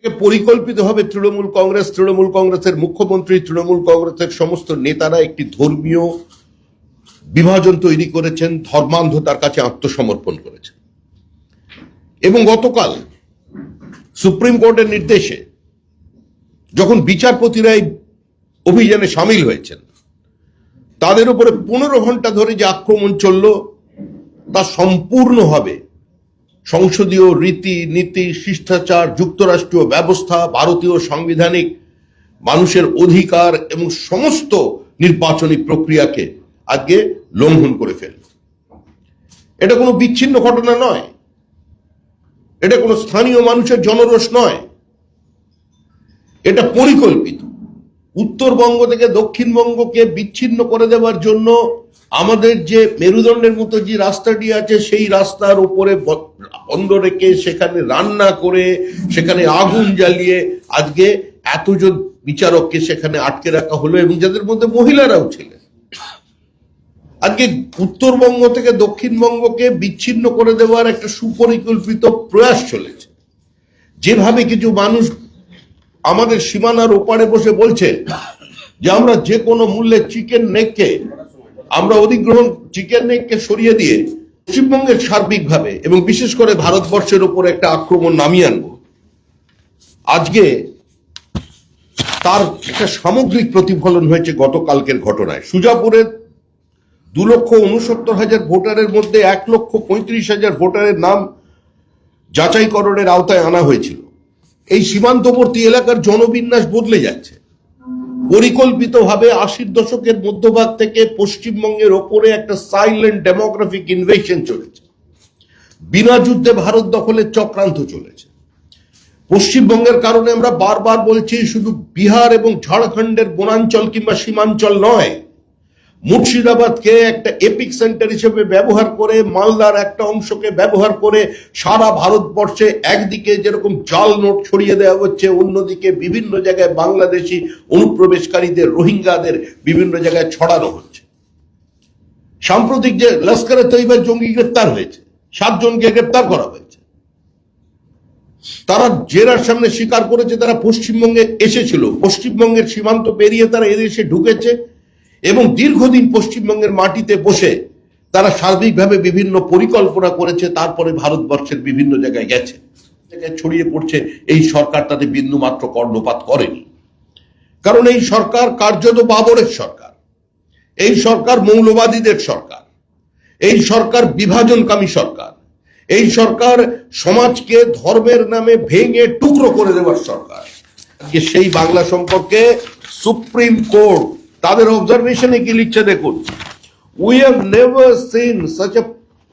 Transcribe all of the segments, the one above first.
পরিকল্পিতভাবে তৃণমূল কংগ্রেসের মুখ্যমন্ত্রী, তৃণমূল কংগ্রেসের সমস্ত নেতারা একটি ধর্মীয় বিভাজন তৈরি করেছেন, ধর্মান্ধতার কাছে আত্মসমর্পণ করেছেন। এবং গতকাল সুপ্রিম কোর্টের নির্দেশে যখন বিচারপতিরা এই অভিযানে সামিল হয়েছেন, তাদের উপরে 15 ঘন্টা ধরে যে আক্রমণ চলল তা সম্পূর্ণভাবে সংসদীয় রীতি নীতি, শিষ্টাচার, যুক্তরাষ্ট্রীয় ব্যবস্থা, ভারতীয় সাংবিধানিক মানুষের অধিকার এবং সমস্ত নির্বাচনী প্রক্রিয়াকে আজকে লঙ্ঘন করে ফেলল। এটা কোনো বিচ্ছিন্ন ঘটনা নয়, এটা কোনো স্থানীয় মানুষের জনরোষ নয়, এটা পরিকল্পিত। উত্তরবঙ্গ থেকে দক্ষিণবঙ্গকে বিচ্ছিন্ন করে দেওয়ার জন্য আমাদের যে মেরুদণ্ডের মতো যে রাস্তাটি আছে, সেই রাস্তার উপরে বন্ধ রেখে সেখানে রান্না করে সেখানে আগুন জ্বালিয়ে আজকে এতজন বিচারককে সেখানে আটকে রাখা হলো, এবং যাদের মধ্যে মহিলারাও ছিলেন। আজকে উত্তরবঙ্গ থেকে দক্ষিণবঙ্গকে বিচ্ছিন্ন করে দেওয়ার একটা সুপরিকল্পিত প্রয়াস চলেছে। যেভাবে কিছু মানুষ আমাদের সীমানার ওপারে বসে বলছে যে আমরা যে কোনো মূল্যে চিকেন নেককে সরিয়ে দিয়ে পশ্চিমবঙ্গের সার্বিকভাবে এবং বিশেষ করে ভারতবর্ষের উপর একটা আক্রমণ নামিয়ে আনবো, আজকে তার একটা সামগ্রিক প্রতিফলন হয়েছে গতকালকের ঘটনায়। সুজাপুরের 2,69,000 ভোটারের মধ্যে 1,35,000 ভোটারের নাম যাচাইকরণের আওতায় আনা হয়েছিল। এই সীমান্তবর্তী এলাকার জনবিন্যাস বদলে যাচ্ছে। পরিকল্পিতভাবে 80-র দশকের মধ্যভাগ থেকে পশ্চিমবঙ্গের ওপরে একটা সাইলেন্ট ডেমোগ্রাফিক ইনভেশন চলেছে। বিনা যুদ্ধে ভারত দখলের চক্রান্ত চলেছে। পশ্চিমবঙ্গের কারণে আমরা বারবার বলছি, শুধু বিহার এবং ঝাড়খণ্ডের বনাঞ্চল কিংবা সীমাঞ্চল নয়, মুর্শিদাবাদকে একটা এপিক সেন্টার হিসেবে ব্যবহার করে, মালদার একটা অংশকে ব্যবহার করে সারা ভারতবর্ষে একদিকে যেরকম জাল নোট ছড়িয়ে দেওয়া হচ্ছে, অন্যদিকে বিভিন্ন জায়গায় বাংলাদেশি অনুপ্রবেশকারীদের, রোহিঙ্গাদের বিভিন্ন জায়গায় ছড়ানো হচ্ছে। সাম্প্রতিক যে লস্করে তৈবার জঙ্গি গ্রেপ্তার হয়েছে, 7 জনকে গ্রেপ্তার করা হয়েছে। তারা জেরার সামনে স্বীকার করেছে তারা পশ্চিমবঙ্গে এসেছিল, পশ্চিমবঙ্গের সীমান্ত পেরিয়ে তারা এদেশে ঢুকেছে এবং দীর্ঘদিন পশ্চিমবঙ্গের মাটিতে বসে তারা সার্বিকভাবে বিভিন্ন পরিকল্পনা করেছে। তারপরে ভারতবর্ষের বিভিন্ন জায়গায় গেছে, ছড়িয়ে পড়ছে। এই সরকার তাদের বিন্দু মাত্র কর্ণপাত করেনি, কারণ এই সরকার কার্যত বাবরের সরকার, এই সরকার মৌলবাদীদের সরকার, এই সরকার বিভাজনকামী সরকার, এই সরকার সমাজকে ধর্মের নামে ভেঙে টুকরো করে দেওয়ার সরকার। সেই বাংলা সম্পর্কে সুপ্রিম কোর্ট তাদের অবজারভেশনে কি লিখছে দেখুন। We have never seen such a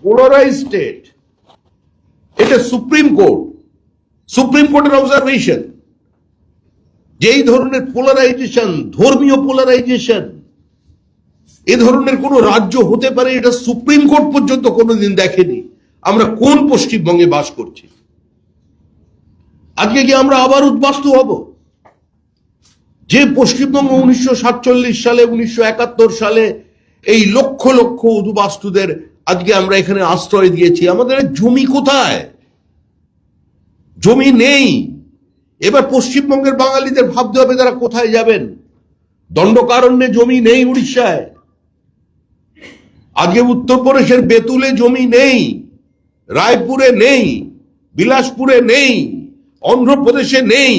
polarised state. এটা সুপ্রিম কোর্টের অবজারভেশন। যেই ধরনের পোলারাইজেশন, ধর্মীয় পোলারাইজেশন, এ ধরনের কোন রাজ্য হতে পারে এটা সুপ্রিম কোর্ট পর্যন্ত কোনোদিন দেখেনি। আমরা কোন পশ্চিমবঙ্গে বাস করছি? আজকে কি আমরা আবার উদ্বাস্তু হব? যে পশ্চিমবঙ্গ 1947 সালে, 1971 সালে এই লক্ষ লক্ষ উদ্বাস্তুদের আজকে আমরা এখানে আশ্রয় দিয়েছি, আমাদের জমি কোথায়? জমি নেই। এবার পশ্চিমবঙ্গের বাঙালিদের ভাবতে হবে তারা কোথায় যাবেন। দণ্ডকারণ্যে জমি নেই উড়িষ্যায়, আজকে উত্তরপ্রদেশের বেতুলে জমি নেই, রায়পুরে নেই, বিলাসপুরে নেই, অন্ধ্রপ্রদেশে নেই।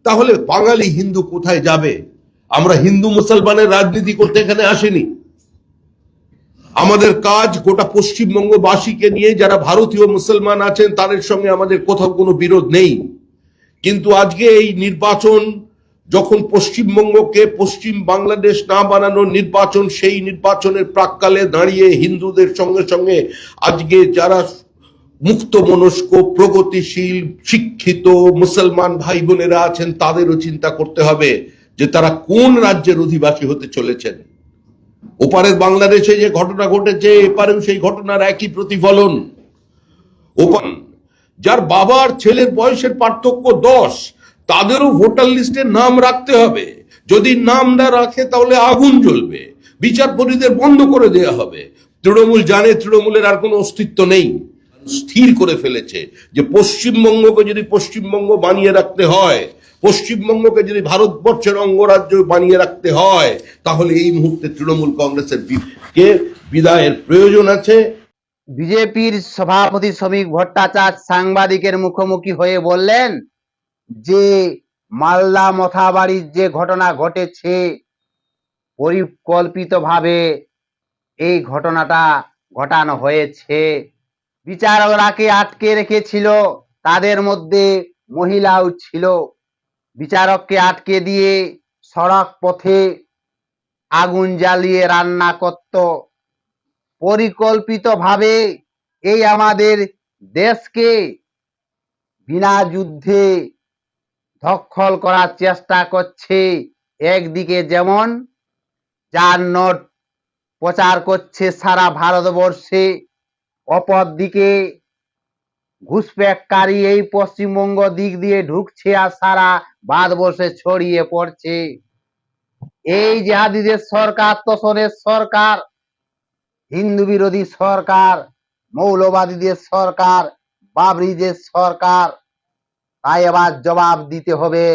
তাহলে বাঙালি হিন্দু কোথায় যাবে? আমরা হিন্দু মুসলমানের রাজনীতি করতে এখানে আসেনি। আমাদের কাজ গোটা পশ্চিমবঙ্গবাসীকে নিয়ে, যারা ভারতীয় মুসলমান আছেন তাদের সঙ্গে আমাদের কোথাও কোনো বিরোধ নেই। কিন্তু আজকে এই নির্বাচন যখন পশ্চিমবঙ্গকে পশ্চিম বাংলাদেশ না বানানোর নির্বাচন, সেই নির্বাচনের প্রাক্কালে দাঁড়িয়ে হিন্দুদের সঙ্গে সঙ্গে আজকে যারা মুক্ত মনস্ক, প্রগতিশীল, শিক্ষিত মুসলমান ভাই বোনেরা আছেন তাদেরও চিন্তা করতে হবে যে তারা কোন রাজ্যের অধিবাসী হতে চলেছেন। ওপারের বাংলাদেশে যে ঘটনা ঘটেছে, এপারেও সেই ঘটনার একই প্রতিফলন। ওপার যার বাবার ছেলের বয়সের পার্থক্য 10, তাদেরও ভোটার লিস্টে নাম রাখতে হবে। যদি নাম না রাখে তাহলে আগুন জ্বলবে, বিচারপতিদের বন্ধ করে দেওয়া হবে। তৃণমূল জানে তৃণমূলের আর কোনো অস্তিত্ব নেই। স্থির করে ফেলেছে যে পশ্চিমবঙ্গকে যদি পশ্চিমবঙ্গ বানিয়ে রাখতে হয়, পশ্চিমবঙ্গকে যদি ভারতবর্ষের অঙ্গরাজ্য বানিয়ে রাখতে হয়, তাহলে এই মুহূর্তে তৃণমূল কংগ্রেসের কে বিদায়ের প্রয়োজন আছে। বিজেপির সভাপতি শ্রমিক ভট্টাচার্য সাংবাদিকের মুখোমুখি হয়ে বললেন যে মালদা মথাবাড়ির যে ঘটনা ঘটেছে, পরিকল্পিতভাবে এই ঘটনাটা ঘটানো হয়েছে। বিচারকরাকে আটকে রেখেছিল, তাদের মধ্যে মহিলাও ছিল। বিচারককে আটকে দিয়ে সড়ক পথে আগুন জ্বালিয়ে রান্না করত। পরিকল্পিতভাবে এই আমাদের দেশকে বিনা যুদ্ধে দখল করার চেষ্টা করছে। একদিকে যেমন যার নোট প্রচার করছে সারা ভারতবর্ষে, অপরদিকে ঘুষপেটকারী এই পশ্চিমবঙ্গ দিক দিয়ে ঢুকছে আর সারা ভারতবর্ষে ছড়িয়ে পড়ছে। এই জেহাদিদের সরকার, তোষণের সরকার, হিন্দু বিরোধী সরকার, মৌলবাদীদের সরকার, বাবরিদের সরকার, তাই এবার জবাব দিতে হবে,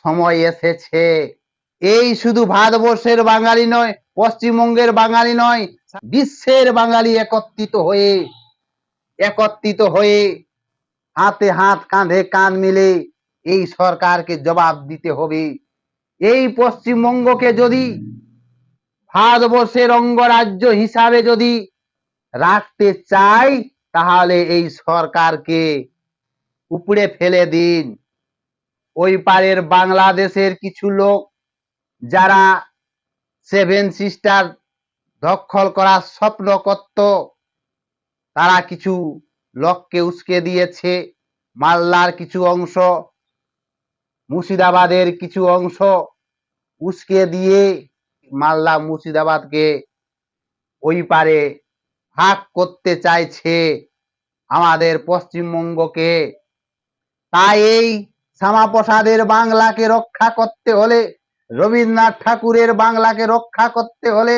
সময় এসেছে। এই শুধু ভারতবর্ষের বাঙালি নয়, পশ্চিমবঙ্গের বাঙালি নয়, বিশ্বের বাঙালি একত্রিত হয়ে হাতে হাত কাঁধে কাঁধ মিলে এই সরকারকে জবাব দিতে হবে। এই পশ্চিমবঙ্গকে যদি ভারতবর্ষের অঙ্গরাজ্য হিসাবে যদি রাখতে চাই, তাহলে এই সরকারকে উপড়ে ফেলে দিন। ওই পারের বাংলাদেশের কিছু লোক যারা সেভেন সিস্টার দখল করার স্বপ্ন করত, তারা কিছু লোককে উস্কে দিয়েছে। মালদার কিছু অংশ, মুর্শিদাবাদের কিছু অংশ উস্কে দিয়ে মালদা মুর্শিদাবাদকে ওই পারে ভাগ করতে চাইছে আমাদের পশ্চিমবঙ্গকে। তাই এই শ্যামাপ্রসাদের বাংলাকে রক্ষা করতে হলে, রবীন্দ্রনাথ ঠাকুরের বাংলাকে রক্ষা করতে হলে,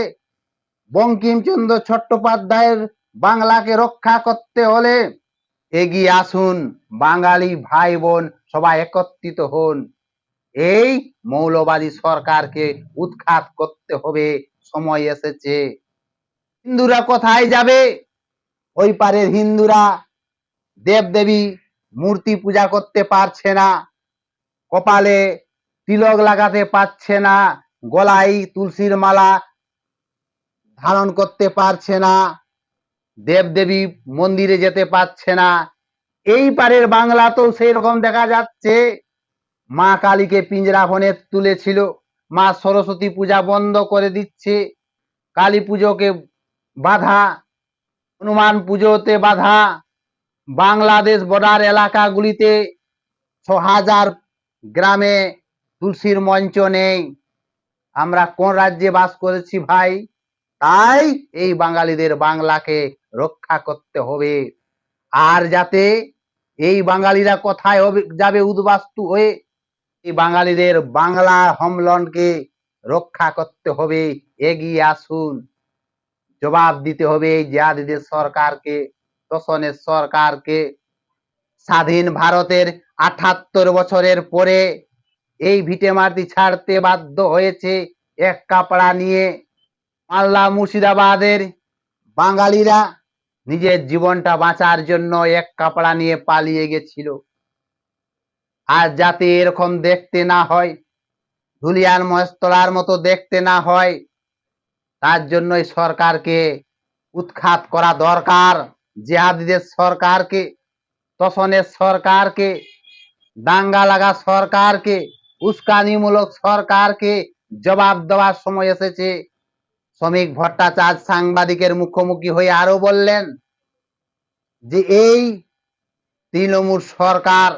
বঙ্কিমচন্দ্র চট্টোপাধ্যায়ের বাংলাকে রক্ষা করতে হলে এগিয়ে আসুন বাঙালি ভাই বোন, সবাই একত্রিত হন। এই মৌলবাদী সরকারকে উৎখাত করতে হবে, সময় এসেছে। হিন্দুরা কোথায় যাবে? ওই পারের হিন্দুরা দেবদেবী মূর্তি পূজা করতে পারছে না, কপালে তিলক লাগাতে পারছে না, গলায় তুলসীর মালা ধারণ করতে পারছে না, দেবদেবী মন্দিরে যেতে পারছে না। এই পারের বাংলা তো সেই রকম দেখা যাচ্ছে। মা কালীকে পিঞ্জরা বনে তুলেছিল, মা সরস্বতী পূজা বন্ধ করে দিচ্ছে, কালী পুজোকে বাধা, হনুমান পুজোতে বাধা। বাংলাদেশ বর্ডার এলাকাগুলিতে ৬,০০০ গ্রামে তুলসীর মঞ্চ নেই। আমরা কোন রাজ্যে বাস করেছি ভাই? তাই এই বাঙালিদের বাংলাকে রক্ষা করতে হবে। আর যাতে এই বাঙালিরা কোথায় যাবে উদ্বাস্তু হয়ে, এই বাঙালিদের বাংলা হোমল্যান্ডকে রক্ষা করতে হবে। এগিয়ে আসুন, জবাব দিতে হবে এই জিহাদিদের সরকারকে, তোষণের সরকারকে। স্বাধীন ভারতের ৭৮ বছরের পরে এই ভিটে মাটি ছাড়তে বাধ্য হয়েছে এক কাপড়া নিয়ে। মালদা মুর্শিদাবাদের বাঙালিরা নিজের জীবনটা বাঁচার জন্য এক কাপড়া নিয়ে পালিয়ে গেছিল। আর যাতে এরকম দেখতে না হয়, ধুলিয়ান মহেশতলার মতো দেখতে না হয়, তার জন্যই সরকারকে উৎখাত করা দরকার। জিহাদিদের সরকারকে, তোষণের সরকারকে, দাঙ্গা লাগা সরকারকে, উস্কানিমূলক সরকারকে জবাব দেওয়ার সময় এসেছে। শ্রমিক ভট্টাচার্য সাংবাদিকের মুখোমুখি হয়ে আরো বললেন যে এই তৃণমূল সরকার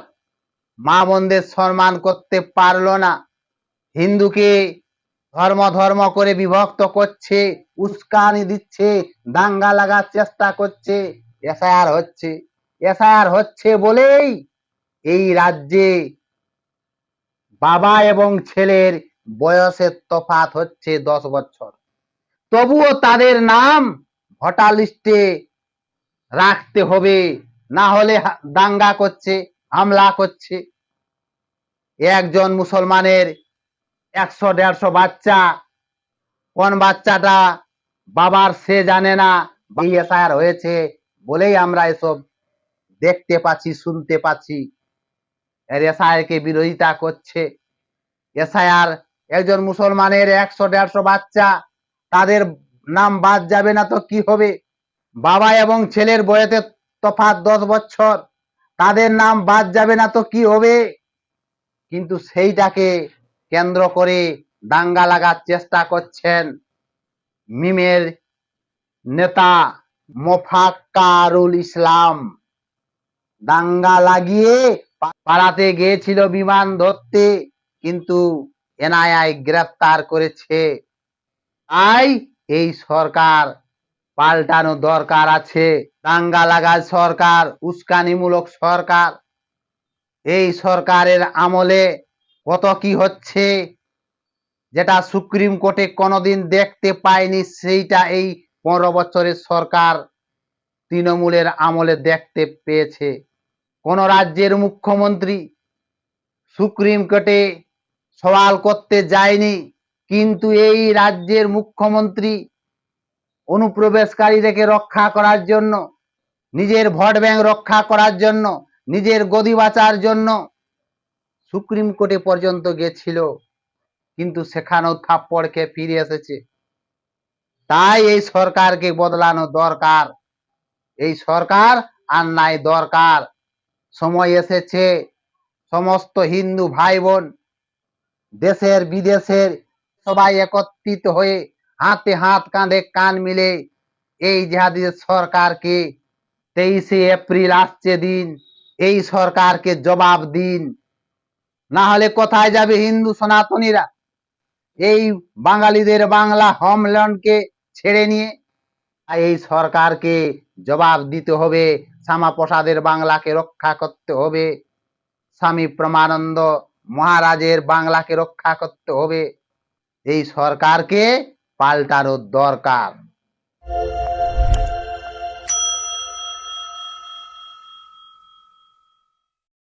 মা বোনদের সম্মান করতে পারলো না, হিন্দুকে ধর্ম ধর্ম করে বিভক্ত করছে, উস্কানি দিচ্ছে, দাঙ্গা লাগার চেষ্টা করছে, এসআইআর হচ্ছে বলেই এই রাজ্যে বাবা এবং ছেলের বয়সের তফাৎ হচ্ছে 10 বছর, তবুও তাদের নাম ভোটার লিস্টে রাখতে হবে, না হলে দাঙ্গা করছে, হামলা করছে। একজন মুসলমানের 100-150 বাচ্চা, কোন বাচ্চাটা বাবার সে জানে না। এসআইআর হয়েছে বলেই আমরা এসব দেখতে পাচ্ছি, শুনতে পাচ্ছি। এসআইআর কে বিরোধিতা করছে। এসআইআর, একজন মুসলমানের 100-150 বাচ্চা, তাদের নাম বাদ যাবে না তো কি হবে? বাবা এবং ছেলের বয়সে তফাৎ 10 বছর, তাদের নাম বাদ যাবে না তো কি হবে? কিন্তু সেইটাকে কেন্দ্র করে দাঙ্গা লাগার চেষ্টা করছেন মিমের নেতা মোফাক্কারুল ইসলাম। দাঙ্গা লাগিয়ে পালাতে গিয়েছিল বিমান ধরতে, কিন্তু এনআইএ গ্রেফতার করেছে। তাই এই সরকার পাল্টানো দরকার আছে। দাঙ্গা লাগায় সরকার, উস্কানিমূলক সরকার। এই সরকারের আমলে কত কি হচ্ছে যেটা সুপ্রিম কোর্টে কোনোদিন দেখতে পায়নি, সেইটা এই 15 বছরের সরকার তৃণমূলের আমলে দেখতে পেয়েছে। কোন রাজ্যের মুখ্যমন্ত্রী সুপ্রিম কোর্টে সওয়াল করতে যায়নি, কিন্তু এই রাজ্যের মুখ্যমন্ত্রী অনুপ্রবেশকারীদেরকে রক্ষা করার জন্য, নিজের ভোট ব্যাংক রক্ষা করার জন্য, নিজের গদি বাঁচার জন্য সুপ্রিম কোর্টে পর্যন্ত গেছিল, কিন্তু সেখানেও থাপ্পড় খেয়ে ফিরে এসেছে। তাই এই সরকারকে বদলানো দরকার। এই সরকার আর নাই দরকার। সময় এসেছে সমস্ত হিন্দু ভাই বোন, দেশের বিদেশের সবাই একত্রিত হয়ে হাতে হাত কাঁধে কান মিলে এই জিহাদি সরকারকে 23শে এপ্রিল আসছে দিন, এই সরকারকে জবাব দিন। না হলে কোথায় যাবে হিন্দু সনাতনীরা এই বাঙালিদের বাংলা হোমল্যান্ডকে ছেড়ে নিয়ে? এই সরকারকে জবাব দিতে হবে। শ্যামাপ্রসাদের বাংলাকে রক্ষা করতে হবে, স্বামী প্রমানন্দ মহারাজের বাংলাকে রক্ষা করতে হবে। এই সরকারকে পাল্টানোর দরকার।